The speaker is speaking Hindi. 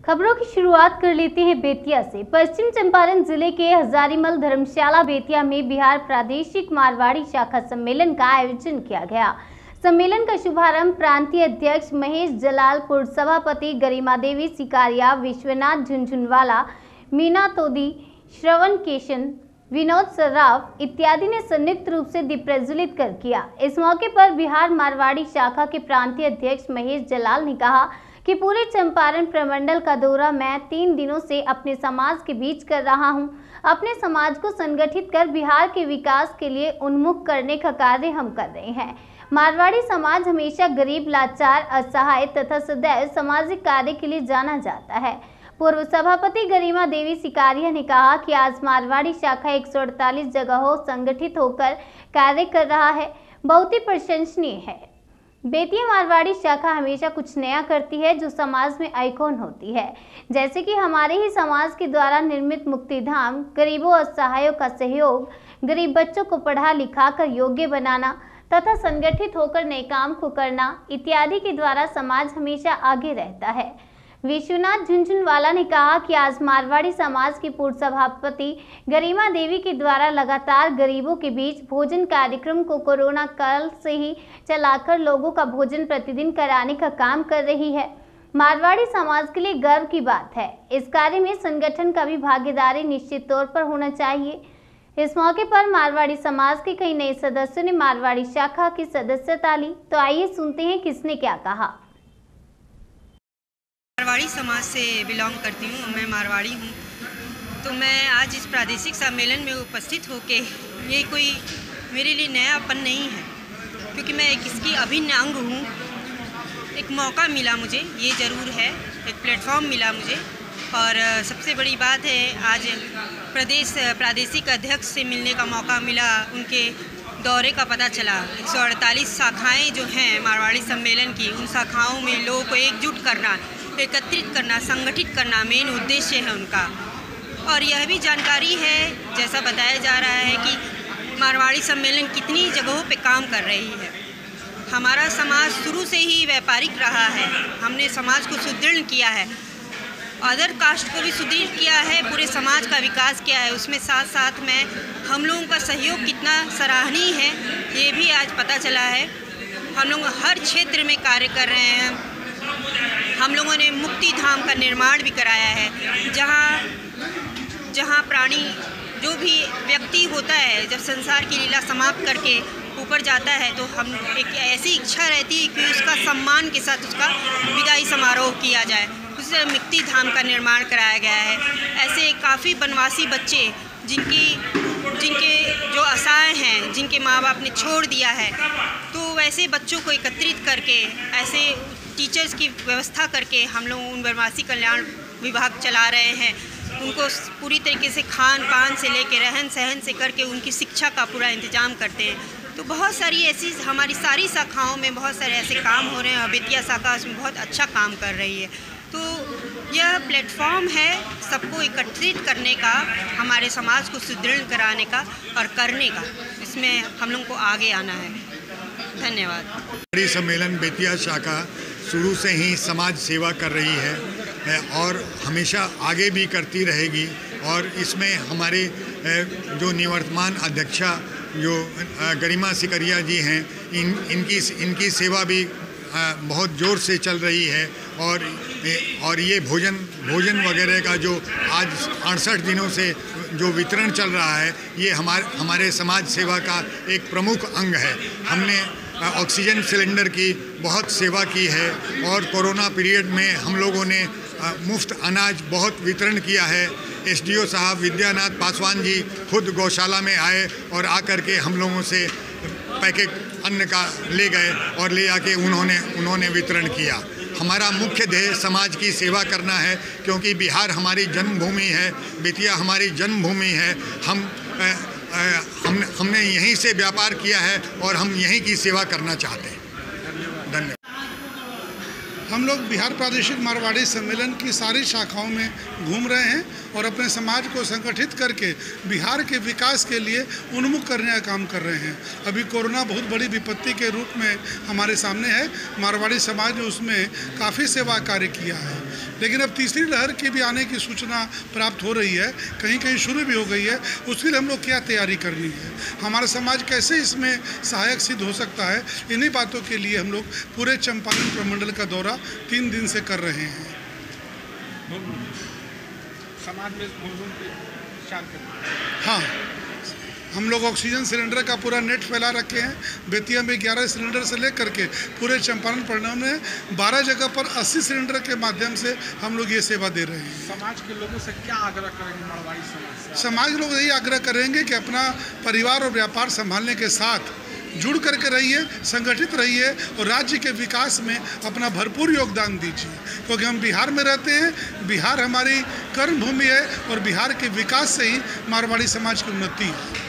खबरों की शुरुआत कर लेते हैं बेतिया से। पश्चिम चंपारण जिले के हजारीमल धर्मशाला बेतिया में बिहार प्रादेशिक मारवाड़ी शाखा सम्मेलन का आयोजन किया गया। सम्मेलन का शुभारंभ प्रांतीय अध्यक्ष महेश जलालपुर, सभापति गरिमा देवी सिकारिया, विश्वनाथ झुनझुनवाला, मीना तोदी, श्रवण केशन, विनोद सर्राफ इत्यादि ने संयुक्त रूप से दीप प्रज्वलित कर किया। इस मौके पर बिहार मारवाड़ी शाखा के प्रांतीय अध्यक्ष महेश जलाल ने कहा कि पूरे चंपारण प्रमंडल का दौरा मैं 3 दिनों से अपने समाज के बीच कर रहा हूं। अपने समाज को संगठित कर बिहार के विकास के लिए उन्मुख करने का कार्य हम कर रहे हैं। मारवाड़ी समाज हमेशा गरीब, लाचार, असहाय तथा सदैव सामाजिक कार्य के लिए जाना जाता है। पूर्व सभापति गरिमा देवी सिकारिया ने कहा कि आज मारवाड़ी शाखा 148 जगहों संगठित होकर कार्य कर रहा है, बहुत ही प्रशंसनीय है। बेतिया मारवाड़ी शाखा हमेशा कुछ नया करती है जो समाज में आइकॉन होती है, जैसे कि हमारे ही समाज के द्वारा निर्मित मुक्तिधाम, गरीबों और असहायों का सहयोग, गरीब बच्चों को पढ़ा लिखा कर योग्य बनाना तथा संगठित होकर नए काम को करना इत्यादि के द्वारा समाज हमेशा आगे रहता है। विश्वनाथ झुनझुनवाला ने कहा कि आज मारवाड़ी समाज की पूर्व सभापति गरिमा देवी के द्वारा लगातार गरीबों के बीच भोजन कार्यक्रम को कोरोना काल से ही चलाकर लोगों का भोजन प्रतिदिन कराने का काम कर रही है। मारवाड़ी समाज के लिए गर्व की बात है। इस कार्य में संगठन का भी भागीदारी निश्चित तौर पर होना चाहिए। इस मौके पर मारवाड़ी समाज के कई नए सदस्यों ने मारवाड़ी शाखा की सदस्यता ली। तो आइए सुनते हैं किसने क्या कहा। मारवाड़ी समाज से बिलोंग करती हूँ, मैं मारवाड़ी हूँ। तो मैं आज इस प्रादेशिक सम्मेलन में उपस्थित होके ये कोई मेरे लिए नयापन नहीं है, क्योंकि मैं एक इसकी अभिन्न अंग हूँ। एक मौका मिला मुझे, ये ज़रूर है, एक प्लेटफॉर्म मिला मुझे। और सबसे बड़ी बात है आज प्रादेशिक अध्यक्ष से मिलने का मौका मिला, उनके दौरे का पता चला। 148 शाखाएँ जो हैं मारवाड़ी सम्मेलन की, उन शाखाओं में लोगों को एकजुट करना, एकत्रित करना, संगठित करना मेन उद्देश्य है उनका। और यह भी जानकारी है, जैसा बताया जा रहा है, कि मारवाड़ी सम्मेलन कितनी जगहों पे काम कर रही है। हमारा समाज शुरू से ही व्यापारिक रहा है, हमने समाज को सुदृढ़ किया है, अदर कास्ट को भी सुदृढ़ किया है, पूरे समाज का विकास किया है। उसमें साथ साथ में हम लोगों का सहयोग कितना सराहनीय है, ये भी आज पता चला है। हम लोग हर क्षेत्र में कार्य कर रहे हैं। हम लोगों ने मुक्ति धाम का निर्माण भी कराया है, जहाँ प्राणी जो भी व्यक्ति होता है, जब संसार की लीला समाप्त करके ऊपर जाता है, तो हम एक ऐसी इच्छा रहती है कि उसका सम्मान के साथ उसका विदाई समारोह किया जाए। उससे मुक्ति धाम का निर्माण कराया गया है। ऐसे काफ़ी वनवासी बच्चे जिनके जो असहाय हैं, जिनके माँ बाप ने छोड़ दिया है, तो वैसे बच्चों को एकत्रित करके ऐसे टीचर्स की व्यवस्था करके हम लोग उन वनवासी कल्याण विभाग चला रहे हैं। उनको पूरी तरीके से खान पान से लेकर रहन सहन से करके उनकी शिक्षा का पूरा इंतजाम करते हैं। तो बहुत सारी ऐसी हमारी सारी शाखाओं में बहुत सारे ऐसे काम हो रहे हैं और बेतिया शाखा उसमें बहुत अच्छा काम कर रही है। तो यह प्लेटफॉर्म है सबको एकत्रित करने का, हमारे समाज को सुदृढ़ कराने का और करने का। इसमें हम लोग को आगे आना है। धन्यवाद। मारवाड़ी सम्मेलन बेतिया शाखा शुरू से ही समाज सेवा कर रही है और हमेशा आगे भी करती रहेगी। और इसमें हमारे जो निवर्तमान अध्यक्षा जो गरिमा सिकारिया जी हैं, इनकी सेवा भी बहुत ज़ोर से चल रही है। और ये भोजन वगैरह का जो आज 68 दिनों से जो वितरण चल रहा है, ये हमारे समाज सेवा का एक प्रमुख अंग है। हमने ऑक्सीजन सिलेंडर की बहुत सेवा की है और कोरोना पीरियड में हम लोगों ने मुफ्त अनाज बहुत वितरण किया है। एसडीओ साहब विद्यानाथ पासवान जी खुद गौशाला में आए और आकर के हम लोगों से पैकेट अन्न का ले गए और ले आके उन्होंने वितरण किया। हमारा मुख्य ध्येय समाज की सेवा करना है, क्योंकि बिहार हमारी जन्मभूमि है, बेतिया हमारी जन्मभूमि है। हमने यहीं से व्यापार किया है और हम यहीं की सेवा करना चाहते हैं। धन्यवाद। हम लोग बिहार प्रादेशिक मारवाड़ी सम्मेलन की सारी शाखाओं में घूम रहे हैं और अपने समाज को संगठित करके बिहार के विकास के लिए उन्मुख करने का काम कर रहे हैं। अभी कोरोना बहुत बड़ी विपत्ति के रूप में हमारे सामने है। मारवाड़ी समाज ने उसमें काफ़ी सेवा कार्य किया है, लेकिन अब तीसरी लहर के भी आने की सूचना प्राप्त हो रही है, कहीं कहीं शुरू भी हो गई है। उसके लिए हम लोग क्या तैयारी करनी है, हमारा समाज कैसे इसमें सहायक सिद्ध हो सकता है, इन्हीं बातों के लिए हम लोग पूरे चंपारण प्रमंडल का दौरा 3 दिन से कर रहे हैं। समाज में हाँ, हम लोग ऑक्सीजन सिलेंडर का पूरा नेट फैला रखे हैं। बेतिया में 11 सिलेंडर से लेकर के पूरे चंपारण प्रमंडल में 12 जगह पर 80 सिलेंडर के माध्यम से हम लोग ये सेवा दे रहे हैं। समाज के लोगों से क्या आग्रह करेंगे मारवाड़ी समाज से? समाज लोग यही आग्रह करेंगे कि अपना परिवार और व्यापार संभालने के साथ जुड़ करके रहिए, संगठित रहिए और राज्य के विकास में अपना भरपूर योगदान दीजिए, क्योंकि हम बिहार में रहते हैं। बिहार हमारी कर्म भूमि है और बिहार के विकास से ही मारवाड़ी समाज की उन्नति है।